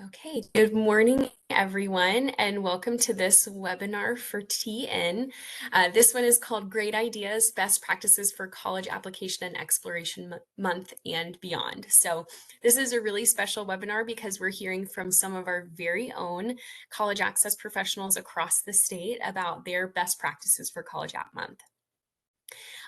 Okay, good morning, everyone, and welcome to this webinar for TN. This one is called Great Ideas, Best Practices for College Application and Exploration Month and Beyond. So this is a really special webinar because we're hearing from some of our very own college access professionals across the state about their best practices for College App Month.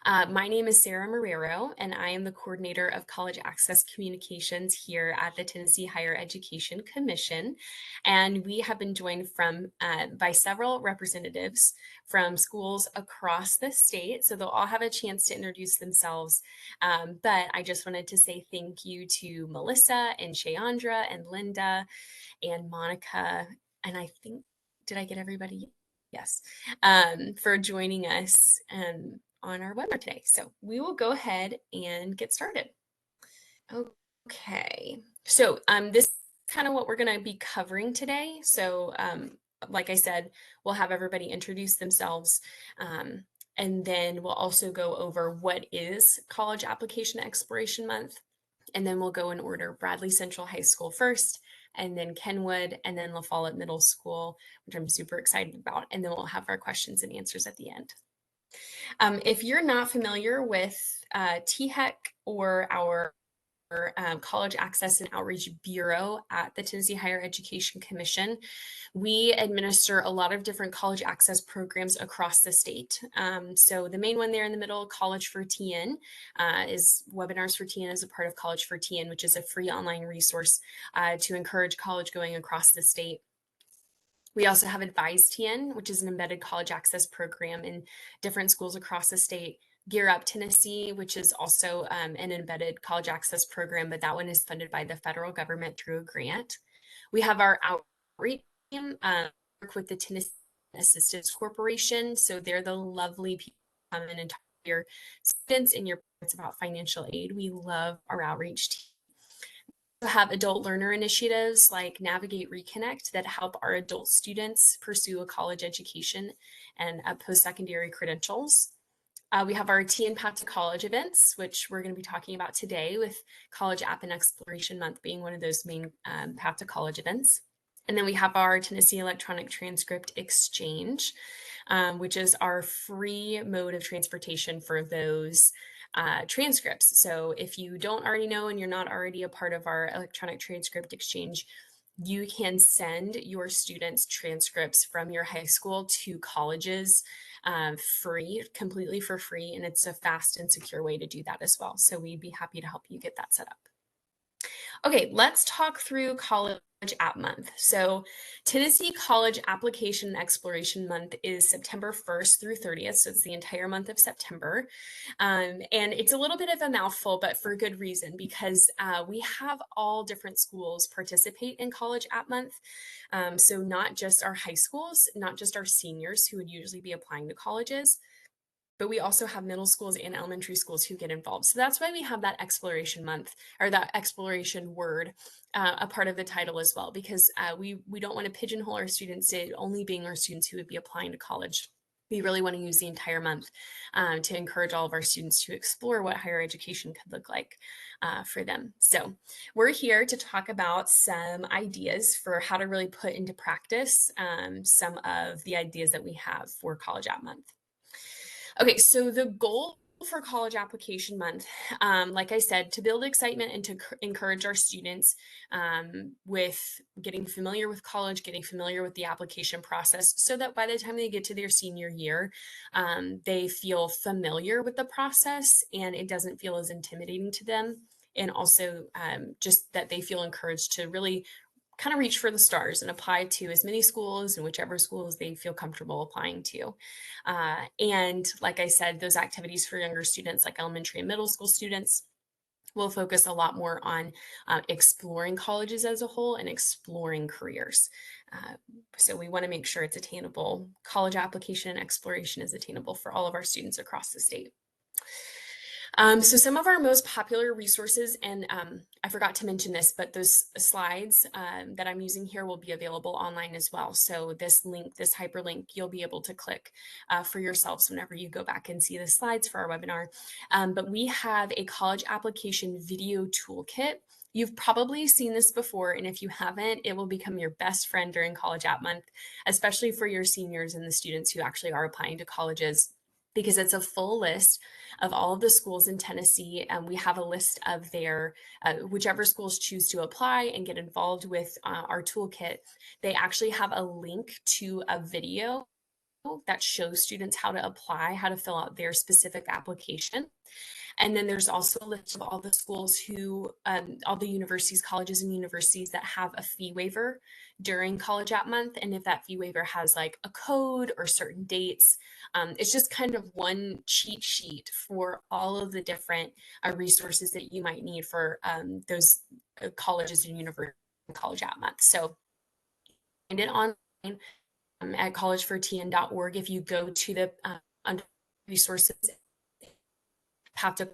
My name is Sarah Marrero, and I am the coordinator of college access communications here at the Tennessee Higher Education Commission. And we have been joined by several representatives from schools across the state. So they'll all have a chance to introduce themselves. But I just wanted to say thank you to Melissa and Shayandra and Linda and Monica. And I think, did I get everybody? Yes, for joining us on our webinar today. So we will go ahead and get started. Okay, so this is kind of what we're going to be covering today. So like I said, we'll have everybody introduce themselves. And then we'll also go over what is College Application Exploration Month. And then we'll go in order: Bradley Central High School first, and then Kenwood, and then La Follette Middle School, which I'm super excited about. And then we'll have our questions and answers at the end. If you're not familiar with THEC or our College Access and Outreach Bureau at the Tennessee Higher Education Commission, we administer a lot of different college access programs across the state. So the main one there in the middle, College for TN, is Webinars for TN as a part of College for TN, which is a free online resource to encourage college going across the state. We also have Advise TN, which is an embedded college access program in different schools across the state. Gear Up Tennessee, which is also an embedded college access program, but that one is funded by the federal government through a grant. We have our outreach team, work with the Tennessee Assistance Corporation. So they're the lovely people who come in and talk to your students and your parents about financial aid. We love our outreach team. We have adult learner initiatives like Navigate Reconnect that help our adult students pursue a college education and post-secondary credentials. We have our TN Path to College events, which we're going to be talking about today, with College App and Exploration Month being one of those main Path to College events. And then we have our Tennessee Electronic Transcript Exchange, which is our free mode of transportation for those transcripts. So if you don't already know and you're not already a part of our Electronic Transcript Exchange, you can send your students transcripts from your high school to colleges completely for free. And it's a fast and secure way to do that as well. So we'd be happy to help you get that set up. Okay, let's talk through College App Month. So Tennessee College Application and Exploration Month is September 1st through 30th. So it's the entire month of September. And it's a little bit of a mouthful, but for good reason, because we have all different schools participate in College App Month. So not just our high schools, not just our seniors who would usually be applying to colleges, but we also have middle schools and elementary schools who get involved. So that's why we have that exploration month, or that exploration word, a part of the title as well, because we don't want to pigeonhole our students to only being our students who would be applying to college. We really want to use the entire month to encourage all of our students to explore what higher education could look like for them. So we're here to talk about some ideas for how to really put into practice some of the ideas that we have for College App Month. Okay, so the goal for College Application Month, like I said, to build excitement and to encourage our students with getting familiar with college, getting familiar with the application process, so that by the time they get to their senior year, they feel familiar with the process and it doesn't feel as intimidating to them. And also just that they feel encouraged to really kind of reach for the stars and apply to as many schools and whichever schools they feel comfortable applying to. And like I said, those activities for younger students, like elementary and middle school students, will focus a lot more on exploring colleges as a whole and exploring careers. So we want to make sure it's attainable. College application and exploration is attainable for all of our students across the state. So some of our most popular resources, and I forgot to mention this, but those slides that I'm using here will be available online as well. So this link, this hyperlink, you'll be able to click for yourselves whenever you go back and see the slides for our webinar. But we have a college application video toolkit You've probably seen this before, and if you haven't, it will become your best friend during College App Month, especially for your seniors and the students who actually are applying to colleges, because it's a full list of all of the schools in Tennessee. And we have a list of their, whichever schools choose to apply and get involved with our toolkit, they actually have a link to a video that shows students how to apply, how to fill out their specific application. And then there's also a list of all the schools who, all the universities, colleges and universities that have a fee waiver during College App Month. And if that fee waiver has like a code or certain dates, it's just kind of one cheat sheet for all of the different resources that you might need for those colleges and universities in College App Month. So find it online at collegefortn.org. If you go to the under resources, have to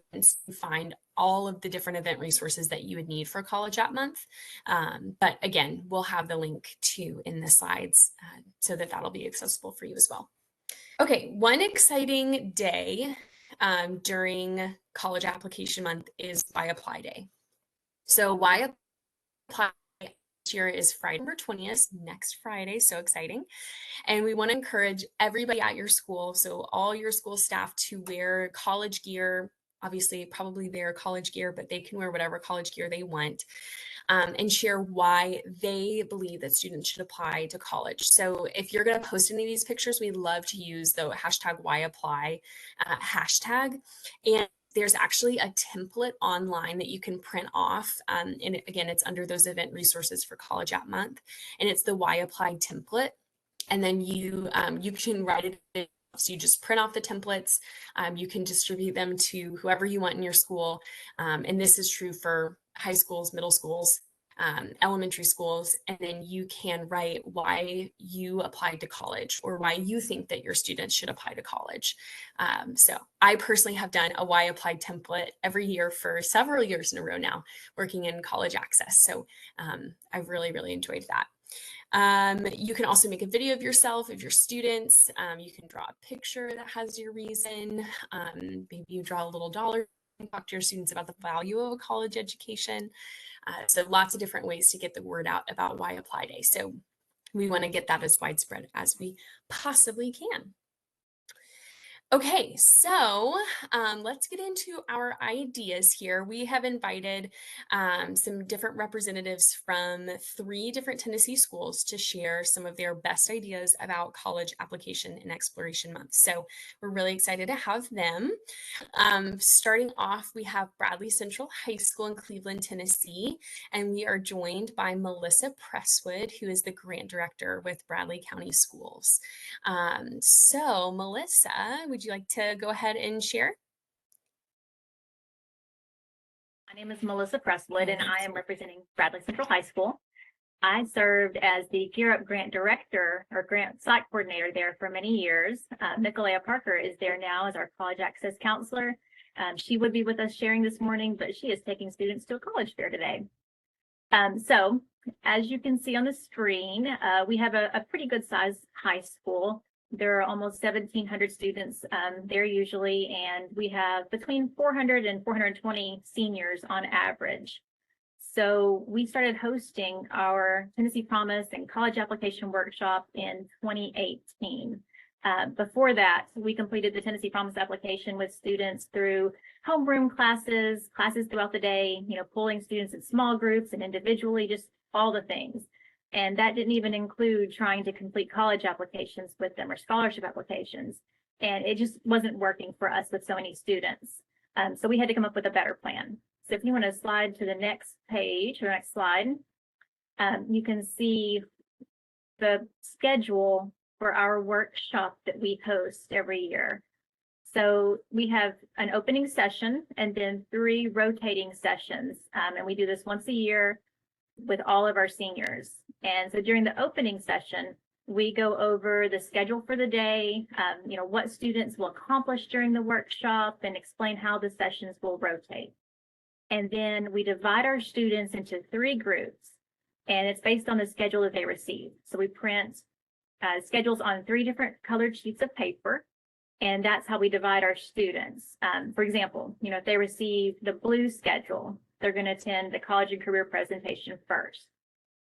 find all of the different event resources that you would need for College App Month. But again, we'll have the link too in the slides so that that'll be accessible for you as well. Okay, one exciting day during College Application Month is Why Apply Day. So Why Apply this year is Friday, November 20th, next Friday, so exciting. And we want to encourage everybody at your school, so all your school staff, to wear college gear. Obviously, probably their college gear, but they can wear whatever college gear they want, and share why they believe that students should apply to college. So if you're going to post any of these pictures, we love to use the #WhyApply hashtag. And there's actually a template online that you can print off. And again, it's under those event resources for College App Month. And it's the Why Apply template. And then you can write it in. So you just print off the templates. You can distribute them to whoever you want in your school. And this is true for high schools, middle schools, elementary schools. And then you can write why you applied to college or why you think that your students should apply to college. So I personally have done a Why Apply template every year for several years in a row now, working in college access. So I've really, really enjoyed that. You can also make a video of yourself, of your students. You can draw a picture that has your reason. Maybe you draw a little dollar and talk to your students about the value of a college education. So lots of different ways to get the word out about Why Apply Day. So we want to get that as widespread as we possibly can. Okay, so let's get into our ideas here. We have invited some different representatives from 3 different Tennessee schools to share some of their best ideas about College Application and Exploration Month. So we're really excited to have them. Starting off, we have Bradley Central High School in Cleveland, Tennessee, and we are joined by Melissa Presswood, who is the grant director with Bradley County Schools. So Melissa, would you like to go ahead and share? My name is Melissa Presswood, and I am representing Bradley Central High School. I served as the Gear Up Grant Director or Grant Site Coordinator there for many years. Nicolea Parker is there now as our College Access Counselor. She would be with us sharing this morning, but she is taking students to a college fair today. So as you can see on the screen, we have a pretty good size high school. There are almost 1,700 students there usually, and we have between 400 and 420 seniors on average. So we started hosting our Tennessee Promise and College Application Workshop in 2018. Before that, we completed the Tennessee Promise application with students through homeroom classes throughout the day, pulling students in small groups and individually, just all the things. And that didn't even include trying to complete college applications with them or scholarship applications. And it just wasn't working for us with so many students. So we had to come up with a better plan. So if you want to slide to the next page or next slide, you can see the schedule for our workshop that we host every year. So we have an opening session and then 3 rotating sessions. And we do this once a year with all of our seniors. And so during the opening session, we go over the schedule for the day, what students will accomplish during the workshop, and explain how the sessions will rotate. And then we divide our students into 3 groups, and it's based on the schedule that they receive. So we print schedules on 3 different colored sheets of paper, and that's how we divide our students. For example, if they receive the blue schedule, they're going to attend the college and career presentation first.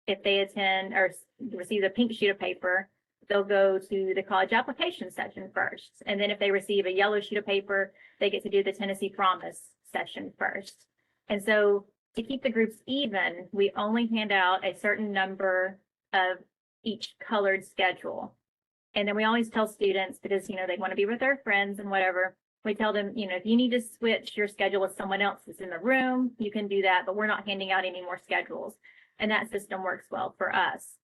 If they attend or receive a pink sheet of paper, they'll go to the college application session first. And then if they receive a yellow sheet of paper, they get to do the Tennessee Promise session first. And so to keep the groups even, we only hand out a certain number of each colored schedule. And then we always tell students, because, they want to be with their friends and whatever, we tell them, if you need to switch your schedule with someone else that's in the room, you can do that, but we're not handing out any more schedules. And that system works well for us.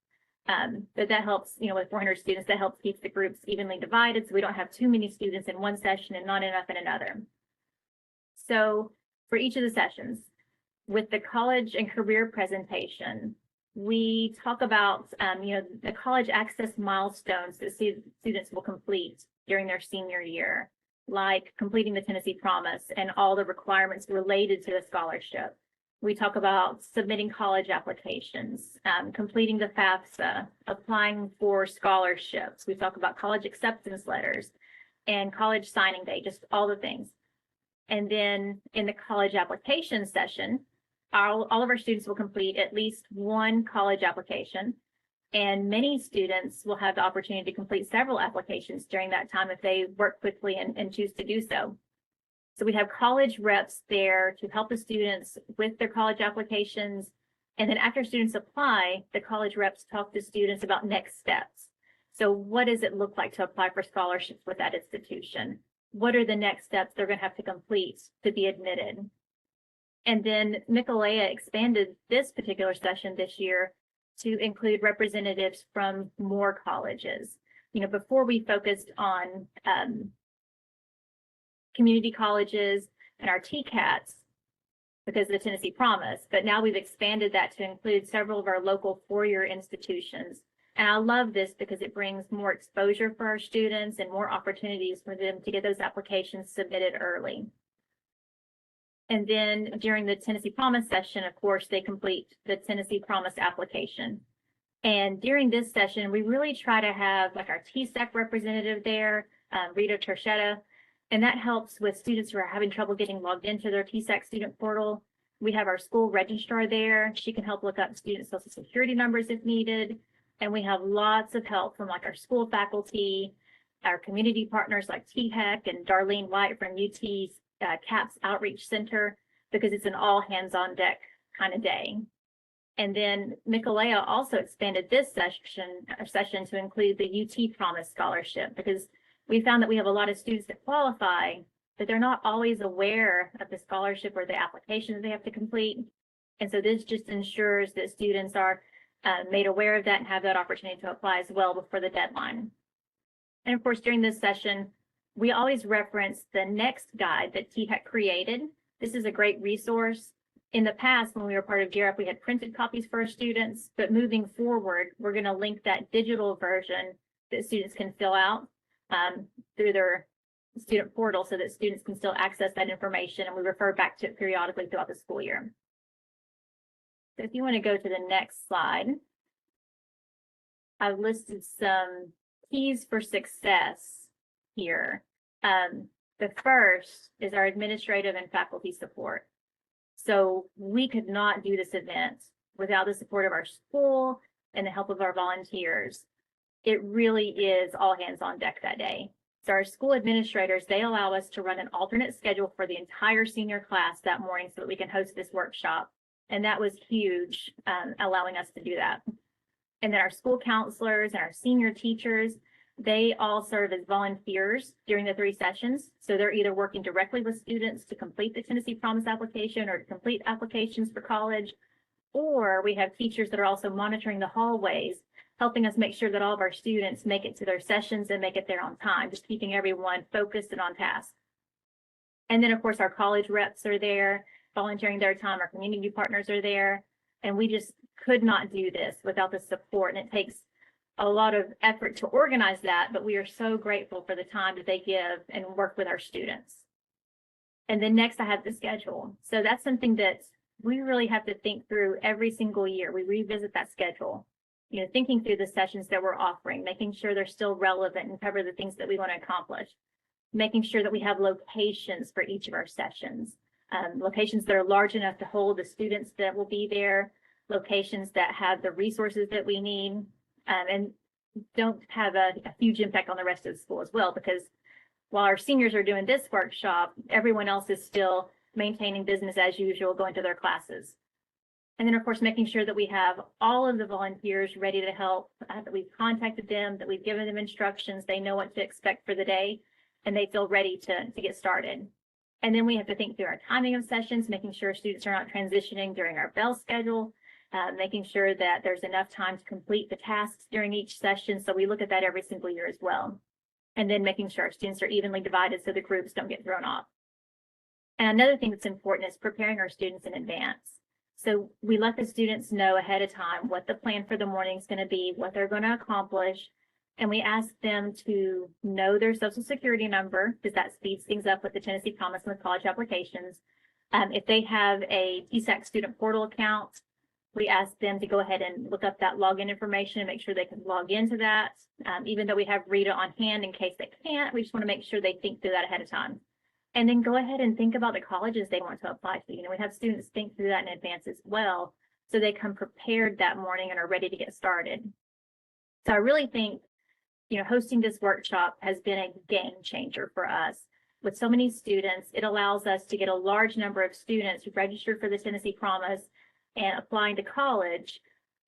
But that helps, with 400 students, that helps keep the groups evenly divided, so we don't have too many students in one session and not enough in another. So for each of the sessions, with the college and career presentation, we talk about, the college access milestones that students will complete during their senior year, like completing the Tennessee Promise and all the requirements related to the scholarship. We talk about submitting college applications, completing the FAFSA, applying for scholarships. We talk about college acceptance letters and college signing day, just all the things. And then in the college application session, all of our students will complete at least one college application, and many students will have the opportunity to complete several applications during that time if they work quickly and choose to do so. So we have college reps there to help the students with their college applications. And then after students apply, the college reps talk to students about next steps. So what does it look like to apply for scholarships with that institution? What are the next steps they're going to have to complete to be admitted? And then Nicolea expanded this particular session this year to include representatives from more colleges. Before we focused on community colleges and our TCATs because of the Tennessee Promise, but now we've expanded that to include several of our local four-year institutions. And I love this because it brings more exposure for our students and more opportunities for them to get those applications submitted early. And then during the Tennessee Promise session, of course, they complete the Tennessee Promise application. And during this session, we really try to have like our TSEC representative there, Rita Terchetta, and that helps with students who are having trouble getting logged into their TSEC student portal. We have our school registrar there. She can help look up student social security numbers if needed. And we have lots of help from like our school faculty, our community partners like THEC and Darlene White from UT's CAPS Outreach Center, because it's an all hands on deck kind of day. And then Nicolea also expanded this session to include the UT Promise Scholarship, because we found that we have a lot of students that qualify, but they're not always aware of the scholarship or the applications they have to complete. And so this just ensures that students are made aware of that and have that opportunity to apply as well before the deadline. And of course, during this session, we always reference the next guide that THEC created. This is a great resource. In the past, when we were part of GEAR Up, we had printed copies for our students, but moving forward, we're going to link that digital version that students can fill out through their student portal so that students can still access that information, and we refer back to it periodically throughout the school year. So if you want to go to the next slide, I've listed some keys for success here. The first is our administrative and faculty support. So we could not do this event without the support of our school and the help of our volunteers. It really is all hands on deck that day. So our school administrators, they allow us to run an alternate schedule for the entire senior class that morning so that we can host this workshop. And that was huge, allowing us to do that. And then our school counselors and our senior teachers, they all serve as volunteers during the 3 sessions. So they're either working directly with students to complete the Tennessee Promise application or to complete applications for college, or we have teachers that are also monitoring the hallways, helping us make sure that all of our students make it to their sessions and make it there on time, just keeping everyone focused and on task. And then of course our college reps are there, volunteering their time, our community partners are there, and we just could not do this without the support, and it takes a lot of effort to organize that, but we are so grateful for the time that they give and work with our students. And then next I have the schedule. So that's something that we really have to think through every single year. We revisit that schedule, thinking through the sessions that we're offering, making sure they're still relevant and cover the things that we want to accomplish, making sure that we have locations for each of our sessions. locations that are large enough to hold the students that will be there, locations that have the resources that we need, and don't have a huge impact on the rest of the school as well, because while our seniors are doing this workshop, everyone else is still maintaining business as usual, going to their classes. And then, of course, making sure that we have all of the volunteers ready to help, that we've contacted them, that we've given them instructions, they know what to expect for the day, and they feel ready to get started. And then we have to think through our timing of sessions, making sure students are not transitioning during our bell schedule, making sure that there's enough time to complete the tasks during each session. So we look at that every single year as well. And then making sure our students are evenly divided so the groups don't get thrown off. And another thing that's important is preparing our students in advance. So we let the students know ahead of time what the plan for the morning is going to be, what they're going to accomplish. And we ask them to know their social security number, because that speeds things up with the Tennessee Promise and with college applications. If they have a TSAC student portal account, we ask them to go ahead and look up that login information and make sure they can log into that. Even though we have Rita on hand in case they can't, we just want to make sure they think through that ahead of time. And then go ahead and think about the colleges they want to apply to. We have students think through that in advance as well, so they come prepared that morning and are ready to get started. So I really think, hosting this workshop has been a game changer for us. With so many students, it allows us to get a large number of students registered for the Tennessee Promise and applying to college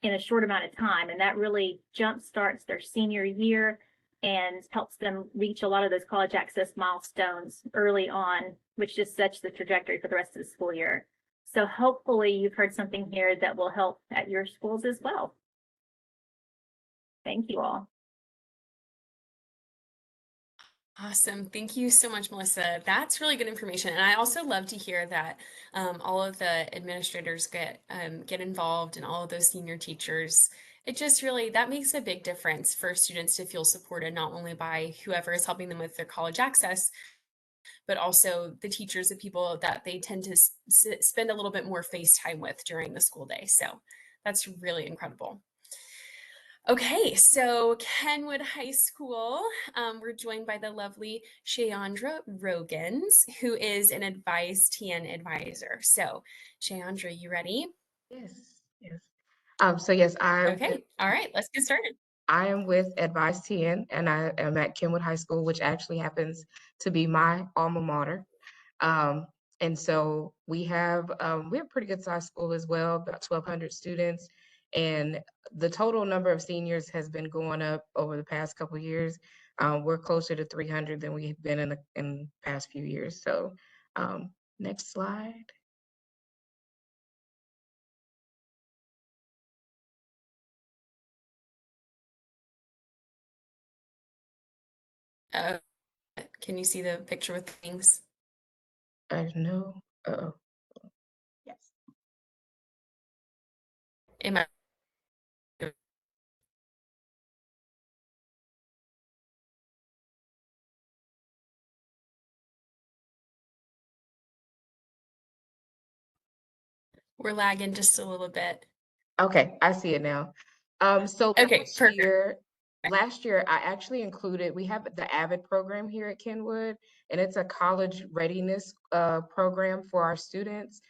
in a short amount of time. And that really jumpstarts their senior year and helps them reach a lot of those college access milestones early on, which just sets the trajectory for the rest of the school year. So hopefully you've heard something here that will help at your schools as well. Thank you all. Awesome. Thank you so much, Melissa. That's really good information. And I also love to hear that all of the administrators get involved and all of those senior teachers. It just really, that makes a big difference for students to feel supported, not only by whoever is helping them with their college access, but also the teachers, the people that they tend to spend a little bit more face time with during the school day. So that's really incredible. Okay, so Kenwood High School, we're joined by the lovely Shayandra Rogans, who is an Advise TN advisor. So, Shayandra, you ready? Yes, yes. So yes, Okay, all right, let's get started. I am with Advice TN, and I am at Kenwood High School, which actually happens to be my alma mater. Um, and so we have a pretty good sized school as well, about 1,200 students, and the total number of seniors has been going up over the past couple of years. We're closer to 300 than we've been in the past few years. So next slide. Uh, can you see the picture with things? I know. Uh-oh. Yes. Am I? We're lagging just a little bit. Okay, I see it now. So Okay, perfect. last year I actually included, we have the AVID program here at Kenwood, and it's a college readiness program for our students.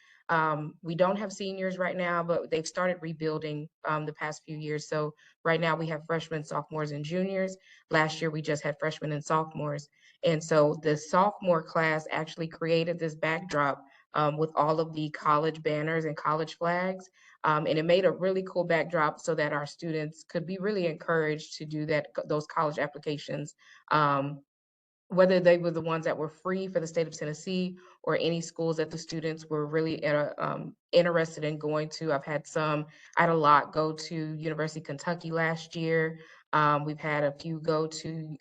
We don't have seniors right now, but they've started rebuilding the past few years. So right now we have freshmen, sophomores, and juniors. Last year we just had freshmen and sophomores. And so the sophomore class actually created this backdrop with all of the college banners and college flags. And it made a really cool backdrop so that our students could be really encouraged to do those college applications, whether they were the ones that were free for the state of Tennessee or any schools that the students were really interested in going to. I had a lot go to University of Kentucky last year. We've had a few go to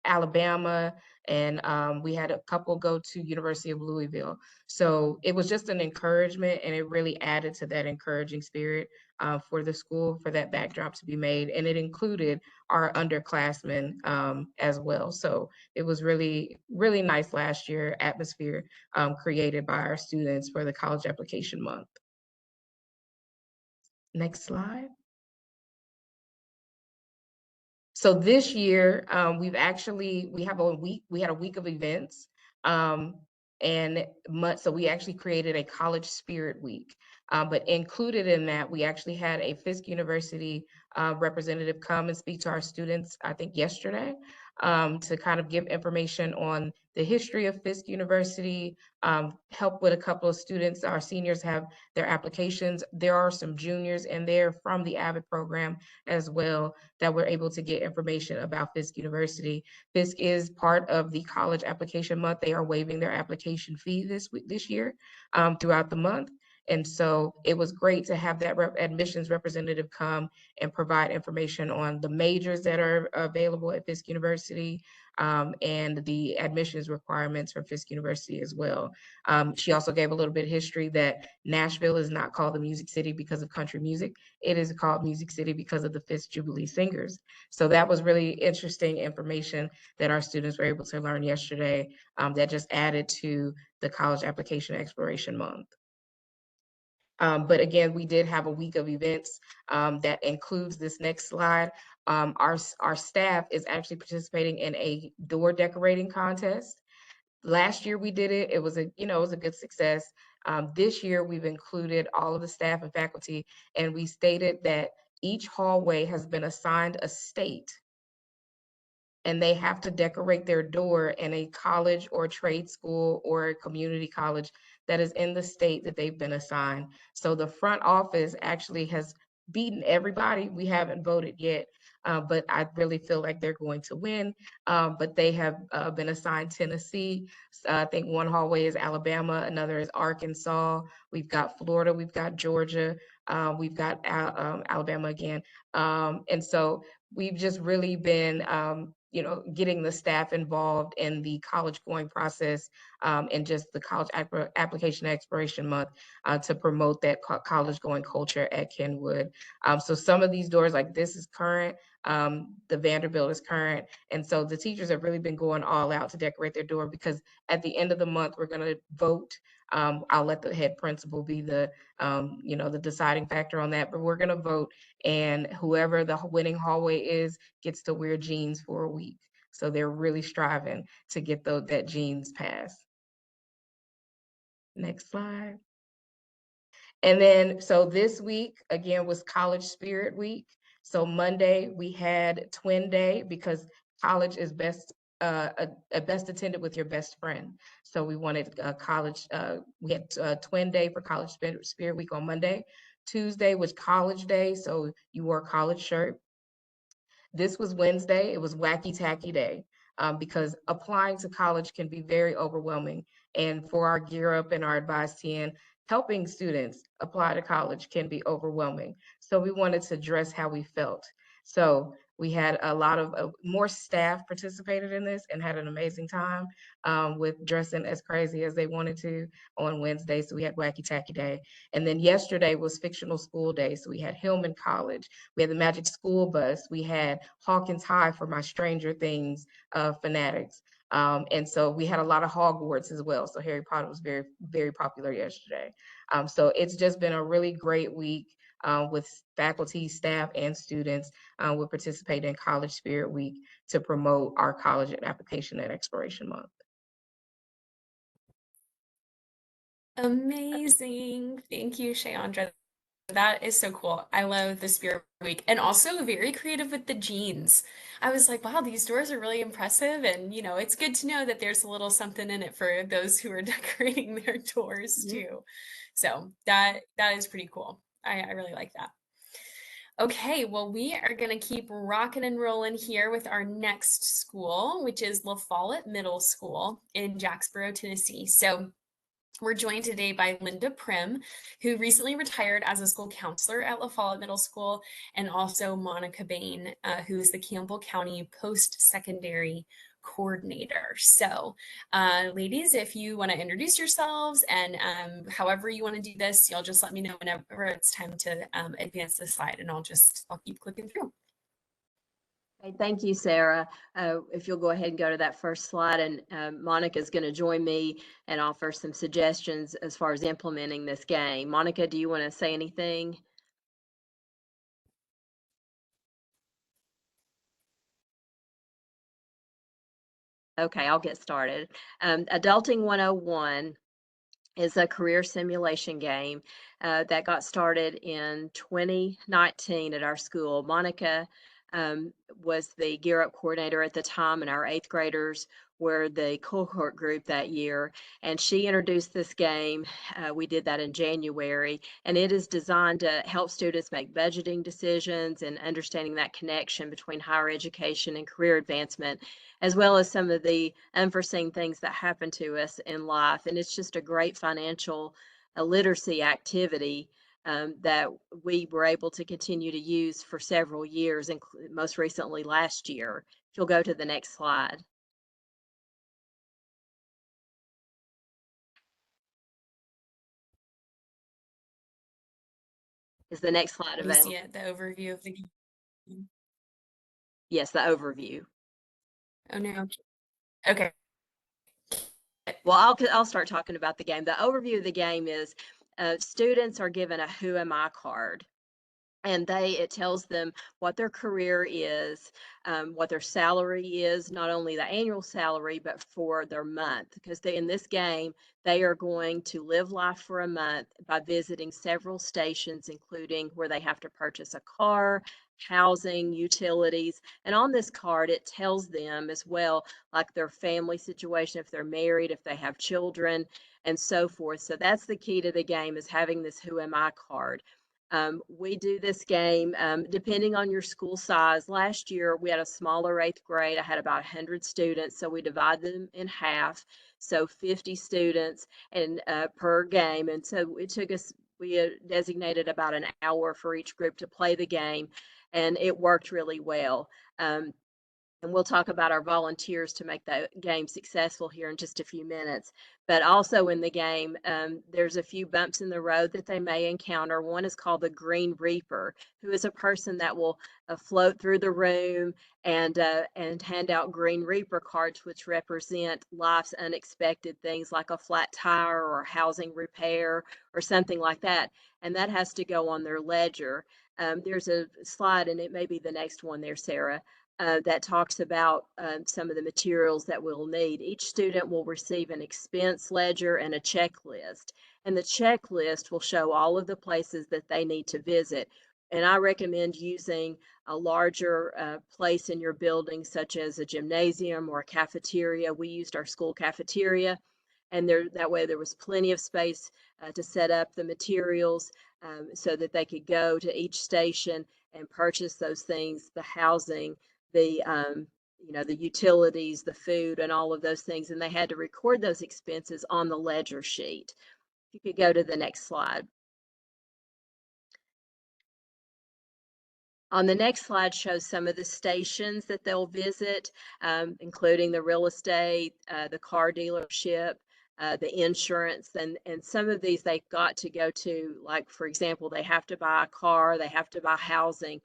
Alabama, and we had a couple go to University of Louisville. So it was just an encouragement, and it really added to that encouraging spirit for the school, for that backdrop to be made. And it included our underclassmen as well. So it was really, really nice last year atmosphere created by our students for the college application month. Next slide. So this year, we had a week of events. and so we actually created a college spirit week. But included in that, we actually had a Fisk University representative come and speak to our students, I think yesterday, to kind of give information on the history of Fisk University, help with a couple of students. Our seniors have their applications. There are some juniors in there from the AVID program as well that were able to get information about Fisk University. Fisk is part of the college application month. They are waiving their application fee this year throughout the month. And so it was great to have that admissions representative come and provide information on the majors that are available at Fisk University, and the admissions requirements for Fisk University as well. She also gave a little bit of history that Nashville is not called the Music City because of country music. It is called Music City because of the Fisk Jubilee Singers. So that was really interesting information that our students were able to learn yesterday, that just added to the college application exploration month. But again, we did have a week of events that includes this next slide. Our staff is actually participating in a door decorating contest. Last year we did it. It was it was a good success. This year we've included all of the staff and faculty, and we stated that each hallway has been assigned a state, and they have to decorate their door in a college or trade school or a community college that is in the state that they've been assigned. So the front office actually has beaten everybody. We haven't voted yet, but I really feel like they're going to win. But they have been assigned Tennessee. I think one hallway is Alabama, another is Arkansas. We've got Florida, we've got Georgia, we've got Alabama again. And so we've just really been getting the staff involved in the college going process, and just the college application exploration month, to promote that college going culture at Kenwood. So some of these doors, like this is current, the Vanderbilt is current. And so the teachers have really been going all out to decorate their door, because at the end of the month, we're gonna vote. I'll let the head principal be the deciding factor on that, but we're gonna vote, and whoever the winning hallway is gets to wear jeans for a week. So they're really striving to get that jeans pass. Next slide. And then, so this week, again, was College Spirit Week. So Monday, we had Twin Day, because college is best attended with your best friend. So we wanted we had Twin Day for College Spirit Week on Monday. Tuesday was College Day, so you wore a college shirt. This was Wednesday. It was Wacky Tacky Day, because applying to college can be very overwhelming. And for our Gear Up and our Advise 10, helping students apply to college can be overwhelming. So we wanted to address how we felt. So we had a lot of more staff participated in this and had an amazing time, with dressing as crazy as they wanted to on Wednesday. So we had Wacky Tacky Day. And then yesterday was Fictional School Day. So we had Hillman College, we had the Magic School Bus, we had Hawkins High for my Stranger Things fanatics. And so we had a lot of Hogwarts as well. So Harry Potter was very, very popular yesterday. So it's just been a really great week, with faculty, staff, and students. We participate in College Spirit Week to promote our college and application and exploration month. Amazing. Thank you, Shayandra. That is so cool. I love the Spirit Week, and also very creative with the jeans. I was like, wow, these doors are really impressive. And, it's good to know that there's a little something in it for those who are decorating their doors too. So that is pretty cool. I really like that. Okay, well, we are going to keep rocking and rolling here with our next school, which is La Follette Middle School in Jacksboro, Tennessee. So we're joined today by Linda Prim, who recently retired as a school counselor at La Follette Middle School, and also Monica Bain, who is the Campbell County Post-Secondary Coordinator. So, ladies, if you want to introduce yourselves, and however you want to do this, y'all just let me know whenever it's time to advance the slide, and I'll keep clicking through. Okay, thank you, Sarah. If you'll go ahead and go to that first slide, and Monica is going to join me and offer some suggestions as far as implementing this game. Monica, do you want to say anything? Okay, I'll get started. Adulting 101 is a career simulation game that got started in 2019 at our school. Monica was the Gear Up coordinator at the time, and our eighth graders were the cohort group that year. And she introduced this game. We did that in January, and it is designed to help students make budgeting decisions and understanding that connection between higher education and career advancement, as well as some of the unforeseen things that happen to us in life. And it's just a great financial literacy activity that we were able to continue to use for several years, and most recently last year. If you'll go to the next slide. Is the next slide Let me see available? it, the overview of the game. Yes, the overview. Oh no. Okay. Well, I'll start talking about the game. The overview of the game is students are given a Who Am I card, and it tells them what their career is, what their salary is, not only the annual salary but for their month, because in this game they are going to live life for a month by visiting several stations, including where they have to purchase a car, housing, utilities. And on this card it tells them as well, like their family situation, if they're married, if they have children, and so forth. So that's the key to the game, is having this Who Am I card. We do this game depending on your school size. Last year, we had a smaller eighth grade. I had about 100 students, so we divide them in half, so 50 students and per game. And so it took us, we designated about an hour for each group to play the game, and it worked really well. And we'll talk about our volunteers to make the game successful here in just a few minutes. But also in the game, there's a few bumps in the road that they may encounter. One is called the Green Reaper, who is a person that will float through the room and hand out Green Reaper cards, which represent life's unexpected things like a flat tire or housing repair or something like that. And that has to go on their ledger. There's a slide, and it may be the next one there, Sarah, that talks about some of the materials that we'll need. Each student will receive an expense ledger and a checklist, and the checklist will show all of the places that they need to visit. And I recommend using a larger place in your building, such as a gymnasium or a cafeteria. We used our school cafeteria, and that way there was plenty of space to set up the materials so that they could go to each station and purchase those things, the housing, the the utilities, the food, and all of those things, and they had to record those expenses on the ledger sheet. If you could go to the next slide. On the next slide shows some of the stations that they'll visit, including the real estate, the car dealership, the insurance, and some of these they've got to go to, like, for example, they have to buy a car, they have to buy housing,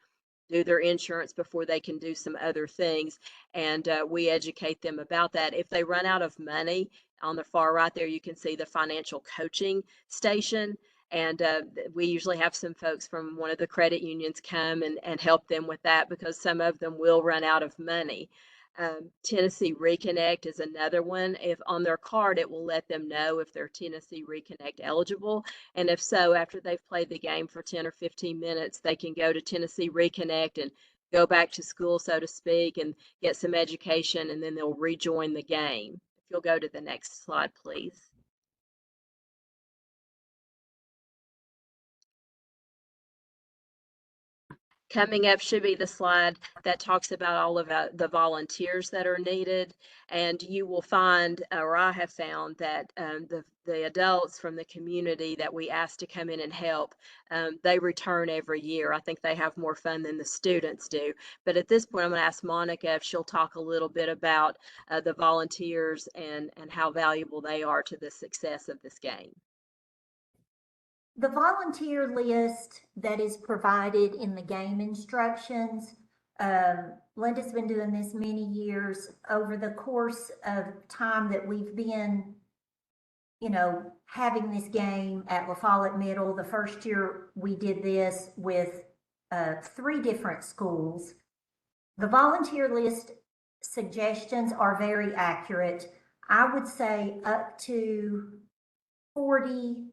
do their insurance before they can do some other things. And we educate them about that. If they run out of money, on the far right there, you can see the financial coaching station. And we usually have some folks from one of the credit unions come and help them with that, because some of them will run out of money. Tennessee Reconnect is another one. If on their card, it will let them know if they're Tennessee Reconnect eligible. And if so, after they've played the game for 10 or 15 minutes, they can go to Tennessee Reconnect and go back to school, so to speak, and get some education, and then they'll rejoin the game. If you'll go to the next slide, please. Coming up should be the slide that talks about all of the volunteers that are needed. And you will find, or I have found, that the adults from the community that we ask to come in and help, they return every year. I think they have more fun than the students do. But at this point, I'm going to ask Monica if she'll talk a little bit about the volunteers and how valuable they are to the success of this game. The volunteer list that is provided in the game instructions, Linda's been doing this many years. Over the course of time that we've been, having this game at La Follette Middle, the first year we did this with 3 different schools. The volunteer list suggestions are very accurate. I would say up to 40,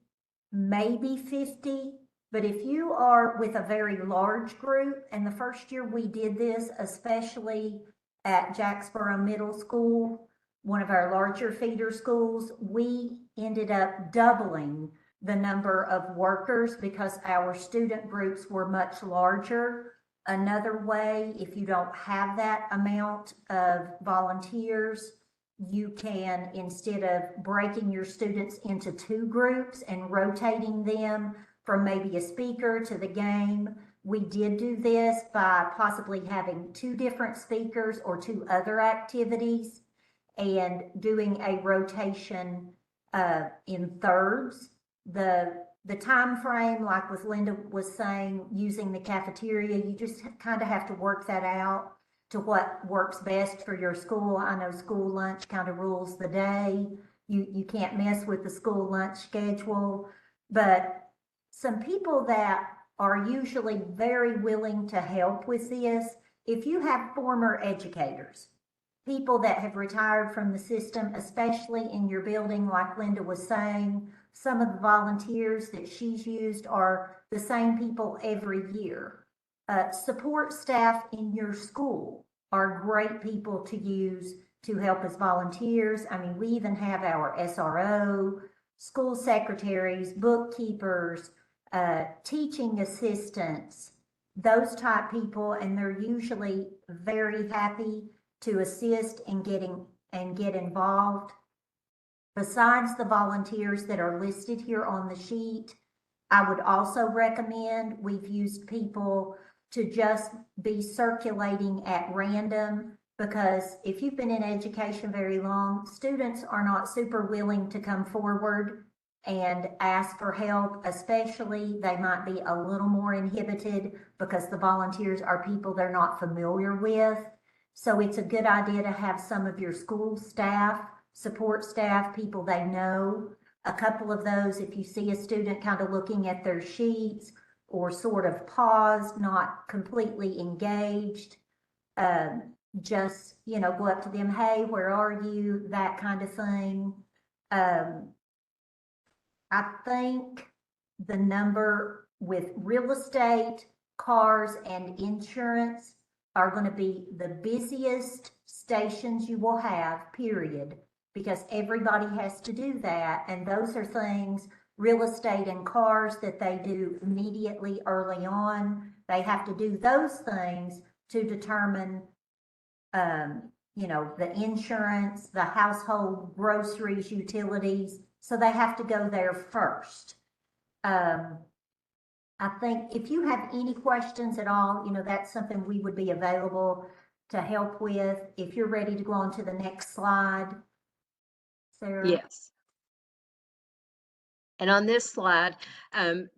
maybe 50. But if you are with a very large group, and the first year we did this, especially at Jacksboro Middle School, one of our larger feeder schools, we ended up doubling the number of workers because our student groups were much larger. Another way, if you don't have that amount of volunteers, you can, instead of breaking your students into two groups and rotating them from maybe a speaker to the game, we did do this by possibly having two different speakers or two other activities and doing a rotation in thirds. The time frame, like with Linda was saying, using the cafeteria, you just kind of have to work that out to what works best for your school. I know school lunch kind of rules the day. You can't mess with the school lunch schedule, but some people that are usually very willing to help with this, if you have former educators, people that have retired from the system, especially in your building, like Linda was saying, some of the volunteers that she's used are the same people every year. Support staff in your school are great people to use to help as volunteers. I mean, we even have our SRO, school secretaries, bookkeepers, teaching assistants, those type people, and they're usually very happy to assist and get involved. Besides the volunteers that are listed here on the sheet, I would also recommend, we've used people to just be circulating at random, because if you've been in education very long, students are not super willing to come forward and ask for help, especially they might be a little more inhibited because the volunteers are people they're not familiar with. So it's a good idea to have some of your school staff, support staff, people they know, a couple of those, if you see a student kind of looking at their sheets or sort of paused, not completely engaged, just, go up to them, hey, where are you? That kind of thing. I think the number with real estate, cars, and insurance are going to be the busiest stations you will have, period, because everybody has to do that. And those are things, real estate and cars, that they do immediately early on. They have to do those things to determine, the insurance, the household groceries, utilities. So they have to go there first. I think if you have any questions at all, that's something we would be available to help with. If you're ready to go on to the next slide, Sarah. Yes. And on this slide,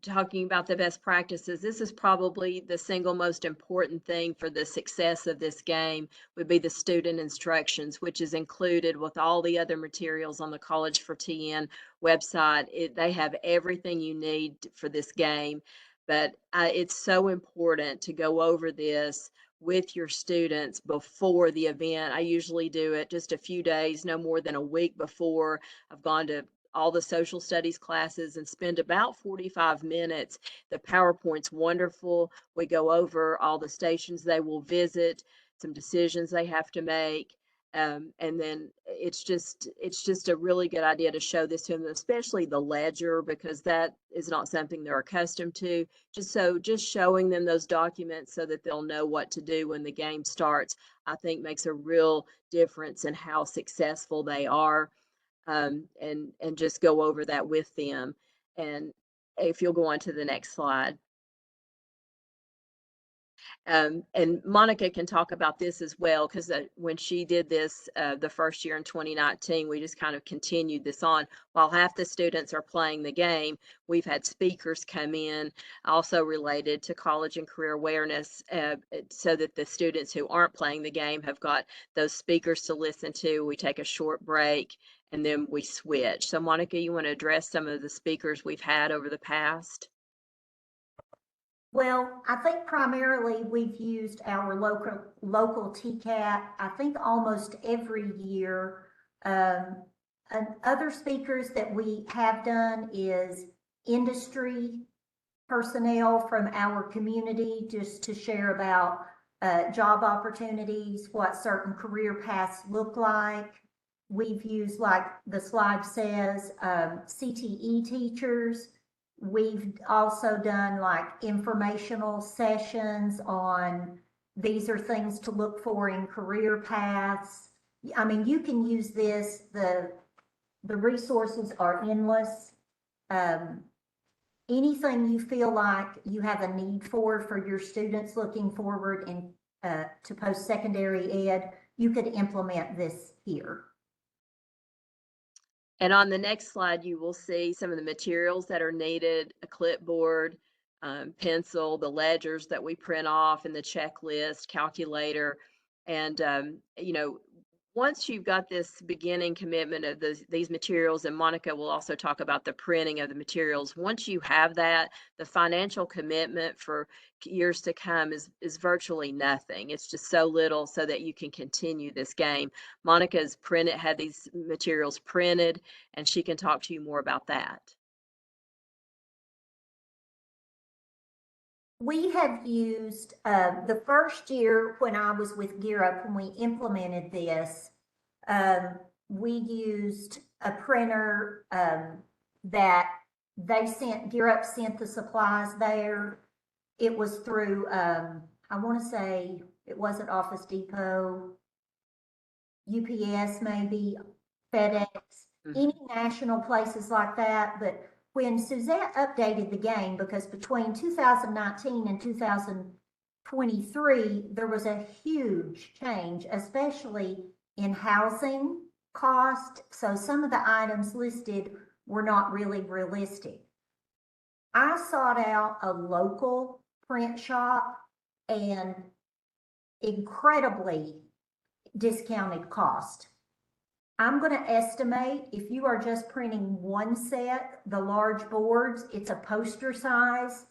talking about the best practices, this is probably the single most important thing for the success of this game would be the student instructions, which is included with all the other materials on the College for TN website. They have everything you need for this game, but it's so important to go over this with your students before the event. I usually do it just a few days, no more than a week before. I've gone to all the social studies classes and spend about 45 minutes. The PowerPoint's wonderful. We go over all the stations they will visit, some decisions they have to make. And then it's just a really good idea to show this to them, especially the ledger, because that is not something they're accustomed to. Just showing them those documents so that they'll know what to do when the game starts, I think makes a real difference in how successful they are. And just go over that with them. And if you'll go on to the next slide. And Monica can talk about this as well, because when she did this the first year in 2019, we just kind of continued this on. While half the students are playing the game, we've had speakers come in also related to college and career awareness, so that the students who aren't playing the game have got those speakers to listen to. We take a short break and then we switch. So Monica, you want to address some of the speakers we've had over the past? Well, I think primarily we've used our local TCAT, I think almost every year. And other speakers that we have done is industry personnel from our community, just to share about job opportunities, what certain career paths look like. We've used, like the slide says, CTE teachers. We've also done like informational sessions on these are things to look for in career paths. I mean, you can use this, the resources are endless. Um, Anything you feel like you have a need for your students looking forward in to post-secondary ed, you could implement this here. And on the next slide, you will see some of the materials that are needed: a clipboard, pencil, the ledgers that we print off, and the checklist, calculator. And, once you've got this beginning commitment of these materials, and Monica will also talk about the printing of the materials, once you have that, the financial commitment for years to come is virtually nothing. It's just so little so that you can continue this game. Monica's had these materials printed, and she can talk to you more about that. We have used, the first year when I was with Gear Up, when we implemented this, we used a printer that Gear Up sent the supplies there. It was through, I want to say it wasn't Office Depot, UPS maybe, FedEx, any national places like that. But when Suzette updated the game, because between 2019 and 2023, there was a huge change, especially in housing cost. So some of the items listed were not really realistic. I sought out a local print shop and incredibly discounted cost. I'm going to estimate, if you are just printing one set, the large boards, it's a poster size,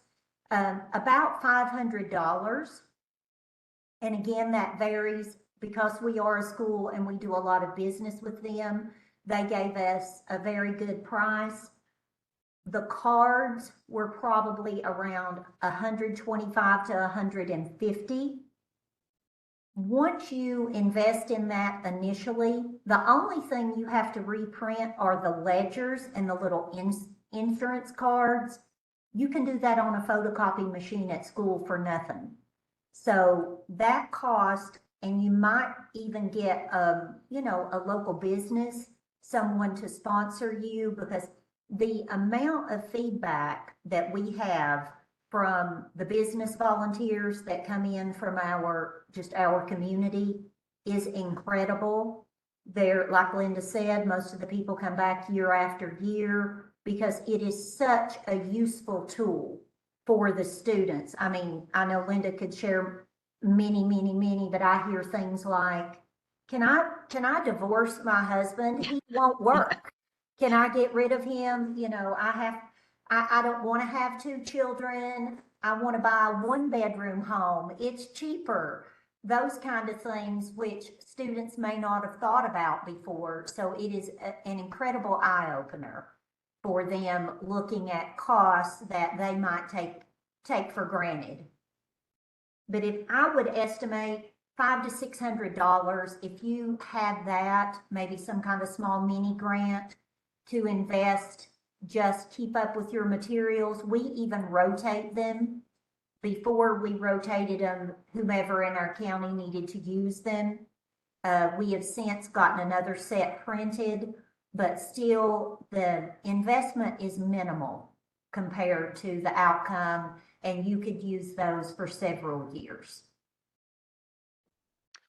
about $500. And again, that varies because we are a school and we do a lot of business with them. They gave us a very good price. The cards were probably around 125 to 150. Once you invest in that initially, the only thing you have to reprint are the ledgers and the little insurance cards. You can do that on a photocopy machine at school for nothing. So that cost, and you might even get, a local business, someone to sponsor you, because the amount of feedback that we have from the business volunteers that come in from our community is incredible. They're, like Linda said, most of the people come back year after year because it is such a useful tool for the students. I mean, I know Linda could share many, but I hear things like, can I divorce my husband? He won't work. Can I get rid of him? I don't want to have two children. I want to buy a 1-bedroom home. It's cheaper. Those kind of things which students may not have thought about before. So it is an incredible eye opener for them, looking at costs that they might take for granted. But if I would estimate $500 to $600, if you had that, maybe some kind of small mini grant to invest, just keep up with your materials. We even rotate them. Before we rotated them, whomever in our county needed to use them. We have since gotten another set printed, but still the investment is minimal compared to the outcome, and you could use those for several years.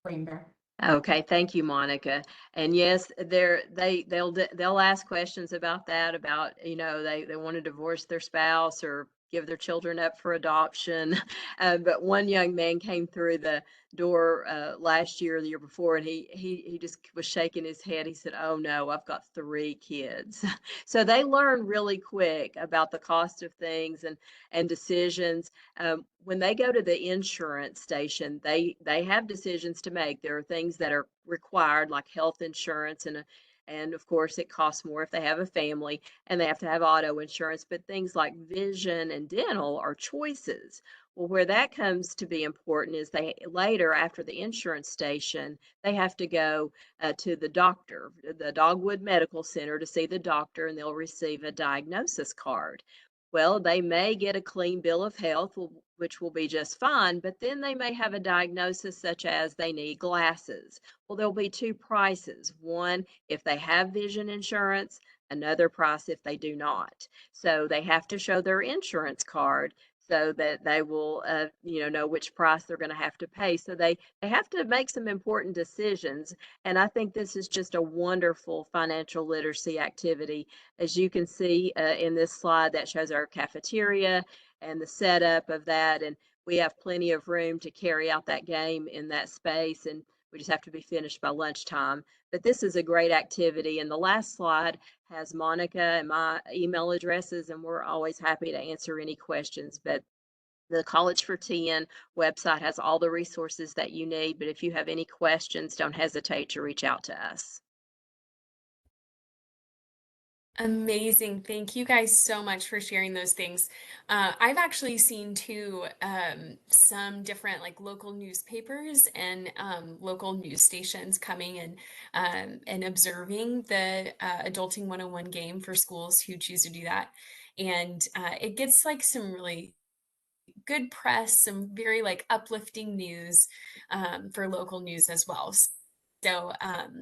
Linda. Okay, thank you, Monica. And yes, they'll ask questions about that, about, they want to divorce their spouse or give their children up for adoption. But one young man came through the door last year, or the year before, and he just was shaking his head. He said, "Oh no, I've got 3 kids." So they learn really quick about the cost of things and decisions. When they go to the insurance station, they have decisions to make. There are things that are required, like health insurance, and of course it costs more if they have a family, and they have to have auto insurance. But things like vision and dental are choices. Well, where that comes to be important is they later, after the insurance station, they have to go to the doctor, the Dogwood Medical Center, to see the doctor, and they'll receive a diagnosis card. Well, they may get a clean bill of health, which will be just fine, but then they may have a diagnosis such as they need glasses. Well, there'll be 2 prices. One, if they have vision insurance, another price if they do not. So they have to show their insurance card so that they will, know which price they're going to have to pay. So they have to make some important decisions. And I think this is just a wonderful financial literacy activity. As you can see in this slide, that shows our cafeteria and the setup of that. And we have plenty of room to carry out that game in that space. And we just have to be finished by lunchtime. But this is a great activity. And the last slide has Monica and my email addresses, and we're always happy to answer any questions. But the College for 10 website has all the resources that you need. But if you have any questions, don't hesitate to reach out to us. Amazing. Thank you guys so much for sharing those things. I've actually seen too some different like local newspapers and local news stations coming and observing the Adulting 101 game for schools who choose to do that. And it gets like some really good press, some very like uplifting news for local news as well. So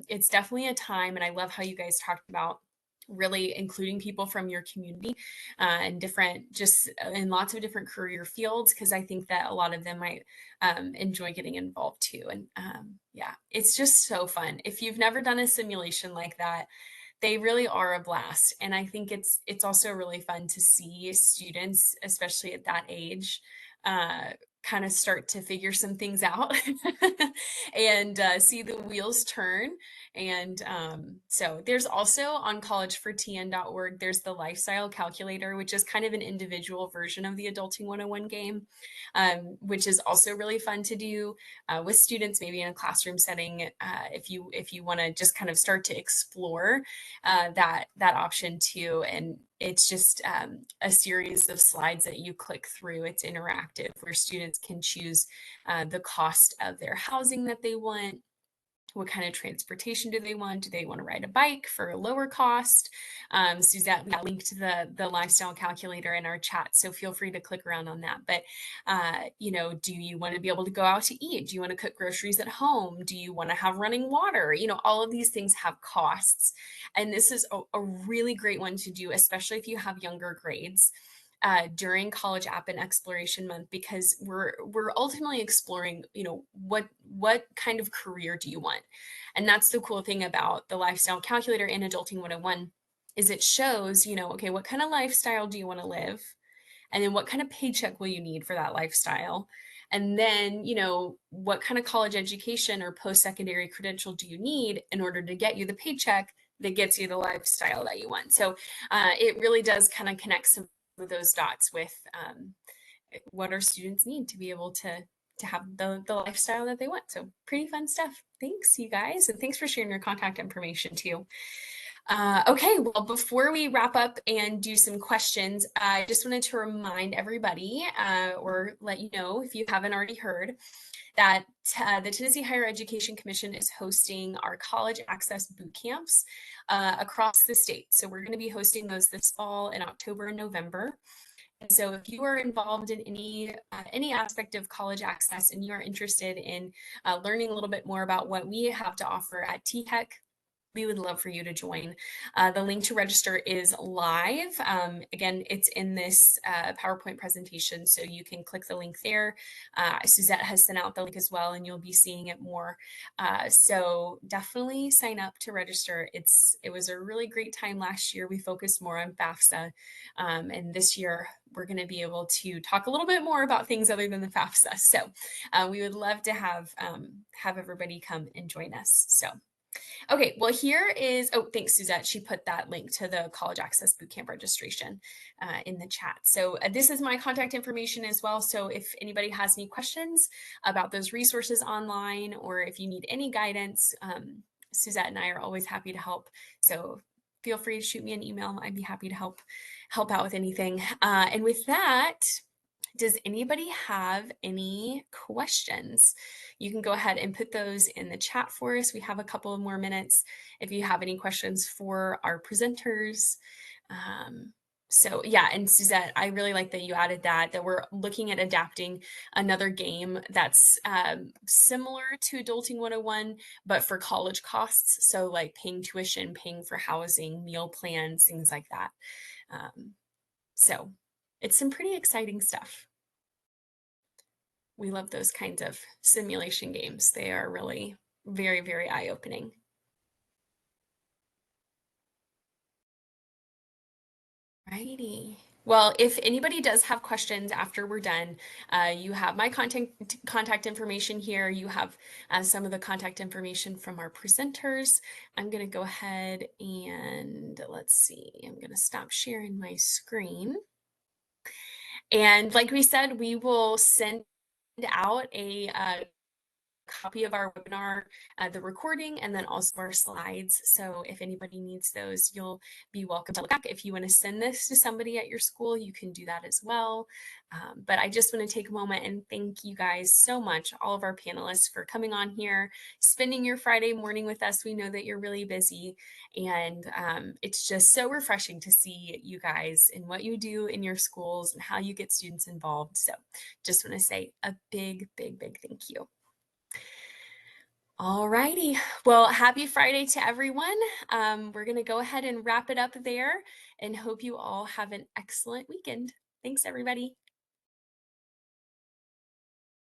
it's definitely a time, and I love how you guys talked about really including people from your community and different, just in lots of different career fields, because I think that a lot of them might enjoy getting involved too. And yeah, it's just so fun. If you've never done a simulation like that, they really are a blast. And I think it's also really fun to see students, especially at that age, kind of start to figure some things out and see the wheels turn. And so there's also on collegefortn.org, there's the lifestyle calculator, which is kind of an individual version of the Adulting 101 game, which is also really fun to do with students, maybe in a classroom setting, if you want to just kind of start to explore that option too. And it's just a series of slides that you click through. It's interactive where students can choose the cost of their housing that they want. What kind of transportation do they want? Do they want to ride a bike for a lower cost? So that link to the lifestyle calculator in our chat. So feel free to click around on that. But do you want to be able to go out to eat? Do you want to cook groceries at home? Do you want to have running water? All of these things have costs. And this is a really great one to do, especially if you have younger grades. During College App and Exploration Month, because we're ultimately exploring, what kind of career do you want? And that's the cool thing about the lifestyle calculator in Adulting 101 is it shows, okay, what kind of lifestyle do you want to live? And then what kind of paycheck will you need for that lifestyle? And then, what kind of college education or post-secondary credential do you need in order to get you the paycheck that gets you the lifestyle that you want? So it really does kind of connect some of those dots with what our students need to be able to have the lifestyle that they want. So pretty fun stuff. Thanks, you guys. And thanks for sharing your contact information too. Okay, well, before we wrap up and do some questions, I just wanted to remind everybody or let you know, if you haven't already heard, that the Tennessee Higher Education Commission is hosting our college access boot camps across the state. So we're going to be hosting those this fall in October and November. And so if you are involved in any aspect of college access and you are interested in learning a little bit more about what we have to offer at THEC, we would love for you to join. The link to register is live. Again, it's in this PowerPoint presentation, so you can click the link there. Suzette has sent out the link as well, and you'll be seeing it more. So definitely sign up to register. It was a really great time last year. We focused more on FAFSA, and this year we're going to be able to talk a little bit more about things other than the FAFSA. So we would love to have everybody come and join us. So. Okay, well, here is, oh, thanks, Suzette. She put that link to the College Access Bootcamp registration in the chat. So this is my contact information as well. So if anybody has any questions about those resources online, or if you need any guidance, Suzette and I are always happy to help. So feel free to shoot me an email. I'd be happy to help out with anything. And with that, does anybody have any questions? You can go ahead and put those in the chat for us. We have a couple of more minutes if you have any questions for our presenters. So yeah, and Suzette, I really like that you added that we're looking at adapting another game that's similar to Adulting 101, but for college costs. So like paying tuition, paying for housing, meal plans, things like that. So it's some pretty exciting stuff. We love those kinds of simulation games. They are really very, very eye-opening. Righty. Well, if anybody does have questions after we're done, you have my contact information here. You have some of the contact information from our presenters. I'm going to go ahead and let's see. I'm going to stop sharing my screen. And like we said, we will send out a copy of our webinar, the recording, and then also our slides. So if anybody needs those, you'll be welcome to look back. If you want to send this to somebody at your school, you can do that as well. But I just want to take a moment and thank you guys so much, all of our panelists, for coming on here, spending your Friday morning with us. We know that you're really busy, and it's just so refreshing to see you guys and what you do in your schools and how you get students involved. So just want to say a big, big, big thank you. All righty. Well, happy Friday to everyone. We're going to go ahead and wrap it up there and hope you all have an excellent weekend. Thanks, everybody.